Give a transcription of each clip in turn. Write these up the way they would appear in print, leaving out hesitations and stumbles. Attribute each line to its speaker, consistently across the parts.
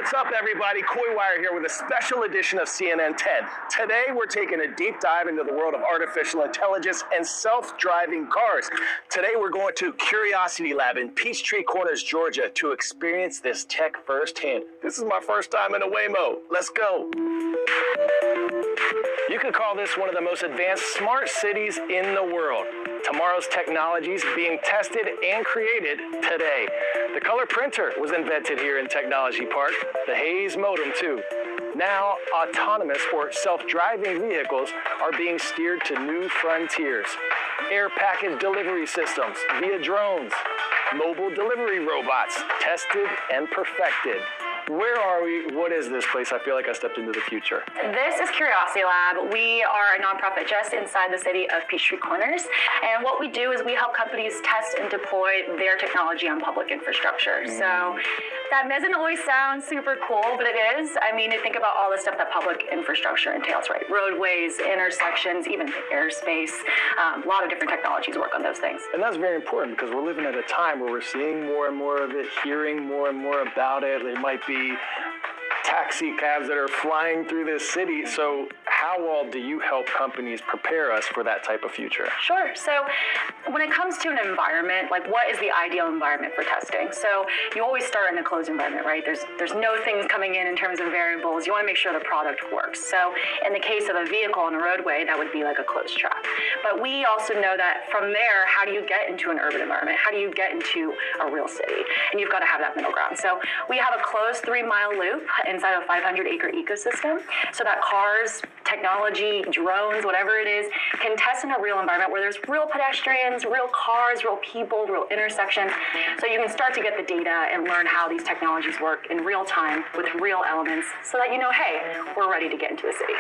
Speaker 1: What's up, everybody? Coy Wire here with a special edition of CNN 10. Today, we're taking a deep dive into the world of artificial intelligence and self-driving cars. Today, we're going to Curiosity Lab in Peachtree Corners, Georgia, to experience this tech firsthand. This is my first time in a Waymo. Let's go. You could call this one of the most advanced smart cities in the world. Tomorrow's technologies being tested and created today. The color printer was invented here in Technology Park. The Hayes modem, too. Now, autonomous or self-driving vehicles are being steered to new frontiers. Air package delivery systems via drones. Mobile delivery robots tested and perfected. Where are we? What is this place? I feel like I stepped into the future.
Speaker 2: This is Curiosity Lab. We are a nonprofit just inside the city of Peachtree Corners. And what we do is we help companies test and deploy their technology on public infrastructure. So that doesn't always sound super cool, but it is. I mean, you think about all the stuff that public infrastructure entails, right? Roadways, intersections, even airspace. A lot of different technologies work on those things.
Speaker 1: And that's very important because we're living at a time where we're seeing more and more of it, hearing more and more about it. There might be taxi cabs that are flying through this city. So how well do you help companies prepare us for that type of future?
Speaker 2: Sure. So when it comes to an environment, like what is the ideal environment for testing? So you always start in a closed environment, right? There's no things coming in terms of variables. You want to make sure the product works. So in the case of a vehicle on a roadway, that would be like a closed track. But we also know that from there, how do you get into an urban environment? How do you get into a real city? And you've got to have that middle ground. So we have a closed 3-mile loop inside a 500-acre ecosystem so that cars, technology, drones, whatever it is, can test in a real environment where there's real pedestrians, real cars, real people, real intersections. So you can start to get the data and learn how these technologies work in real time with real elements so that you know, hey, we're ready to get into the city.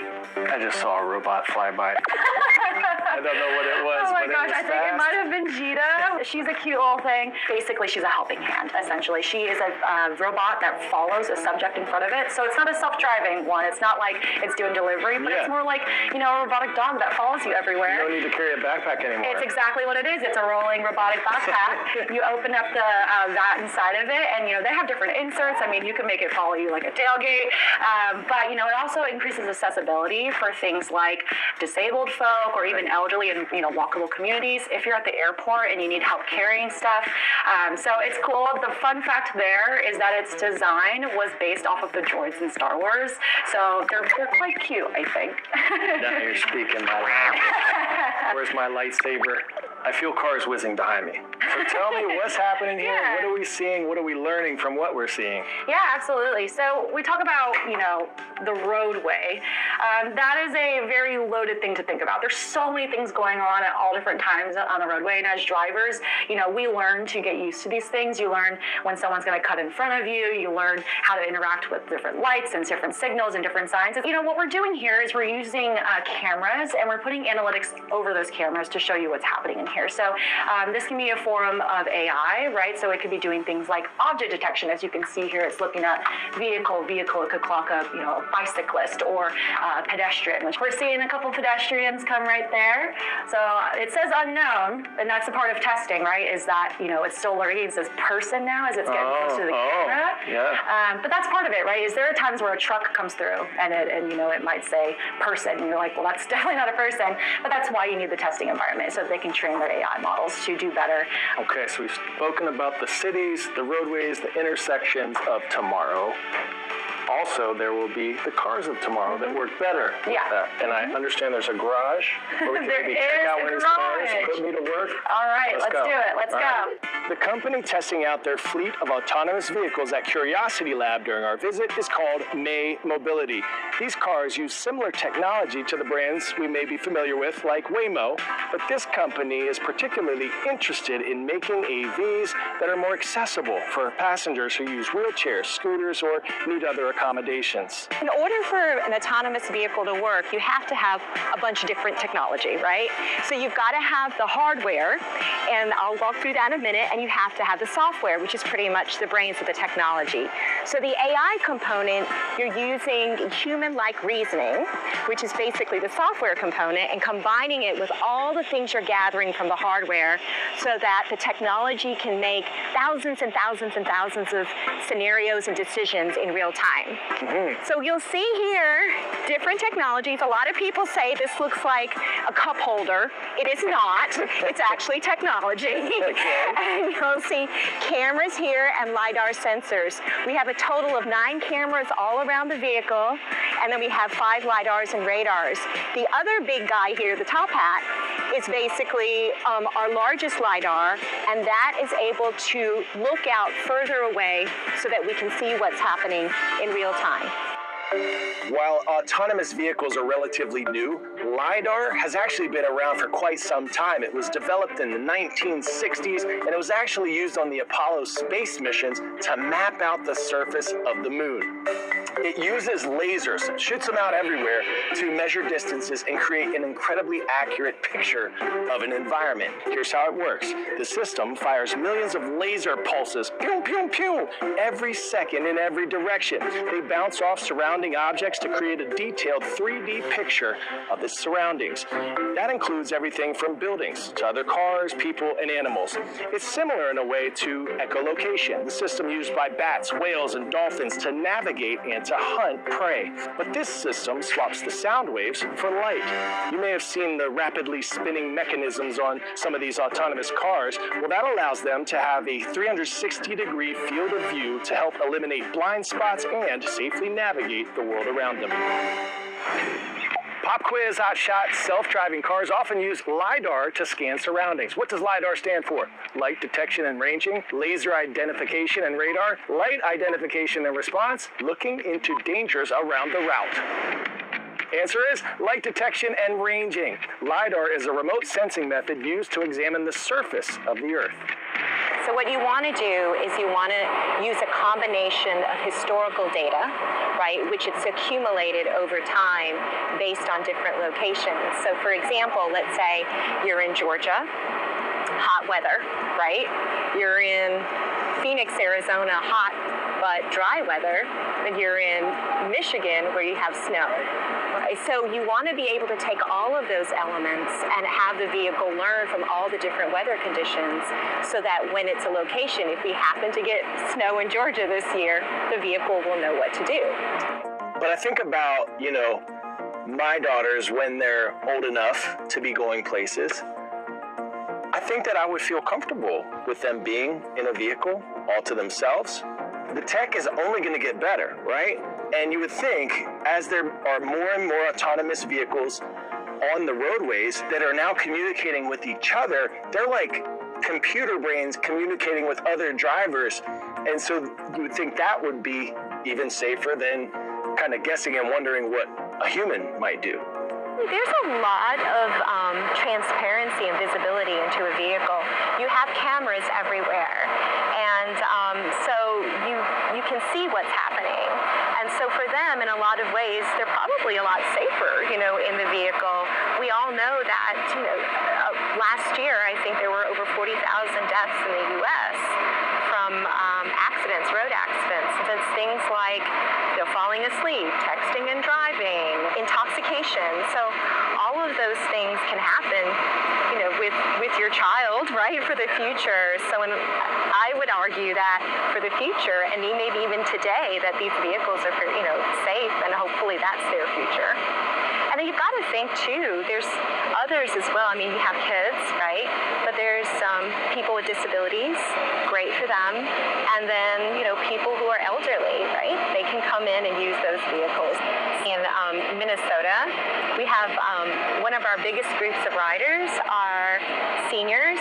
Speaker 1: I just saw a robot fly by. I don't know what it was.
Speaker 2: Oh my gosh,
Speaker 1: I
Speaker 2: think it might have been Jita. She's a cute little thing. Basically, she's a helping hand, essentially. She is a robot that follows a subject in front of it. So it's not a self-driving one. It's not like it's doing delivery, but it's more like, you know, a robotic dog that follows you everywhere.
Speaker 1: You don't need to carry a backpack anymore.
Speaker 2: It's exactly what it is. It's a rolling robotic backpack. You open up the that inside of it, and, you know, they have different inserts. I mean, you can make it follow you like a tailgate. But, you know, it also increases accessibility for things like disabled folk or even elderly and, you know, walkable communities. If you're at the airport and you need help carrying stuff. So it's cool. The fun fact there is that its design was based off of the droids in Star Wars. So they're quite cute, I think.
Speaker 1: Now you're speaking my language. Where's my lightsaber? I feel cars whizzing behind me. So tell me what's happening here.
Speaker 2: Yeah.
Speaker 1: What are we seeing? What are we learning from what we're seeing?
Speaker 2: Yeah, absolutely. So we talk about, you know, the roadway. That is a very loaded thing to think about. There's so many things going on at all different times on the roadway. And as drivers, you know, we learn to get used to these things. You learn when someone's going to cut in front of you. You learn how to interact with different lights and different signals and different signs. And, you know, what we're doing here is we're using cameras and we're putting analytics over those cameras to show you what's happening in here. So this can be a form of AI, right? So it could be doing things like object detection. As you can see here, it's looking at vehicle. It could clock up, you know, a bicyclist or a pedestrian. We're seeing a couple pedestrians come right there. So it says unknown, and that's the part of testing, right? Is that, you know, it's still learning. It says person now as it's getting close to the camera.
Speaker 1: Yeah.
Speaker 2: But that's part of it, right? Is there are times where a truck comes through and you know, it might say person, and you're like, well, that's definitely not a person. But that's why you need the testing environment so that they can train their AI models to do better.
Speaker 1: Okay, so we've spoken about the cities, the roadways, the intersections of tomorrow. Also, there will be the cars of tomorrow that work better with that. And I understand there's a garage where we can maybe check out one of these cars, put me to work.
Speaker 2: All right, let's do it. Let's go.
Speaker 1: The company testing out their fleet of autonomous vehicles at Curiosity Lab during our visit is called May Mobility. These cars use similar technology to the brands we may be familiar with, like Waymo, but this company is particularly interested in making AVs that are more accessible for passengers who use wheelchairs, scooters, or need other accommodations.
Speaker 3: In order for an autonomous vehicle to work, you have to have a bunch of different technology, right? So you've got to have the hardware, and I'll walk through that in a minute, and you have to have the software, which is pretty much the brains of the technology. So the AI component, you're using human-like reasoning, which is basically the software component, and combining it with all the things you're gathering from the hardware so that the technology can make thousands and thousands and thousands of scenarios and decisions in real time. So you'll see here different technologies. A lot of people say this looks like a cup holder. It is not. It's actually technology. And you'll see cameras here and LiDAR sensors. We have a total of 9 cameras all around the vehicle, and then we have 5 LiDARs and radars. The other big guy here, the top hat, is basically our largest LiDAR, and that is able to look out further away so that we can see what's happening in real time.
Speaker 1: While autonomous vehicles are relatively new, LiDAR has actually been around for quite some time. It was developed in the 1960s, and it was actually used on the Apollo space missions to map out the surface of the moon. It uses lasers, shoots them out everywhere to measure distances and create an incredibly accurate picture of an environment. Here's how it works. The system fires millions of laser pulses, pew, pew, pew, every second in every direction. They bounce off surrounding objects to create a detailed 3D picture of the surroundings. That includes everything from buildings to other cars, people, and animals. It's similar in a way to echolocation, the system used by bats, whales, and dolphins to navigate and to hunt prey. But this system swaps the sound waves for light. You may have seen the rapidly spinning mechanisms on some of these autonomous cars. Well, that allows them to have a 360-degree field of view to help eliminate blind spots and safely navigate the world around them. Pop quiz, hot shot, self-driving cars often use LiDAR to scan surroundings. What does LiDAR stand for? Light detection and ranging, laser identification and radar, light identification and response, looking into dangers around the route. Answer is light detection and ranging. LiDAR is a remote sensing method used to examine the surface of the Earth.
Speaker 3: So what you want to do is you want to use a combination of historical data, right, which it's accumulated over time based on different locations. So for example, let's say you're in Georgia, hot weather, right? You're in Phoenix, Arizona, hot but dry weather, and you're in Michigan where you have snow. So you want to be able to take all of those elements and have the vehicle learn from all the different weather conditions so that when it's a location, if we happen to get snow in Georgia this year, the vehicle will know what to do.
Speaker 1: But I think about, my daughters when they're old enough to be going places. I think that I would feel comfortable with them being in a vehicle all to themselves. The tech is only going to get better, right? And you would think as there are more and more autonomous vehicles on the roadways that are now communicating with each other, they're like computer brains communicating with other drivers. And so you would think that would be even safer than kind of guessing and wondering what a human might do.
Speaker 3: There's a lot of transparency and visibility into a vehicle. You have cameras everywhere, and so you can see what's happening. And so for them, in a lot of ways, they're probably a lot safer, in the vehicle. We all know that, last year, I think there were over 40,000 deaths in the U.S. from accidents, road accidents. That's things like falling asleep, texting and driving, intoxication. So all of those things can happen, with your child, right, for the future. So I would argue that for the future, and maybe even today, that these vehicles are, safe, and hopefully that's their future. And then you've got to think, too, there's others as well. I mean, you have kids, right? But there's people with disabilities, great for them. And then, people who are elderly, right? They can come in and use those vehicles. In Minnesota, we have one of our biggest groups of riders are seniors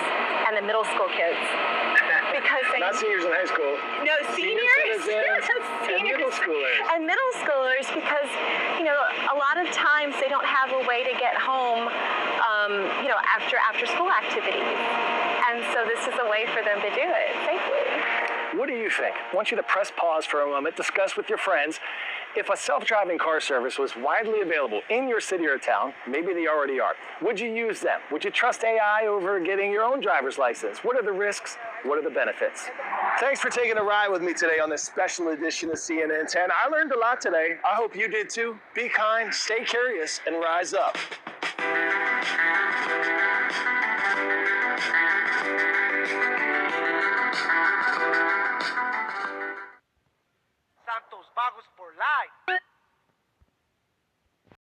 Speaker 3: and the middle school kids. Because they,
Speaker 1: not seniors in high school.
Speaker 3: No, seniors.
Speaker 1: Yes, and middle schoolers.
Speaker 3: And middle schoolers, because a lot of times they don't have a way to get home, after school activities, and so this is a way for them to do it safely.
Speaker 1: What do you think? I want you to press pause for a moment, discuss with your friends. If a self-driving car service was widely available in your city or town, maybe they already are, would you use them? Would you trust AI over getting your own driver's license? What are the risks? What are the benefits? Thanks for taking a ride with me today on this special edition of CNN 10. I learned a lot today. I hope you did too. Be kind, stay curious, and rise up.
Speaker 4: Santos Vagos for life.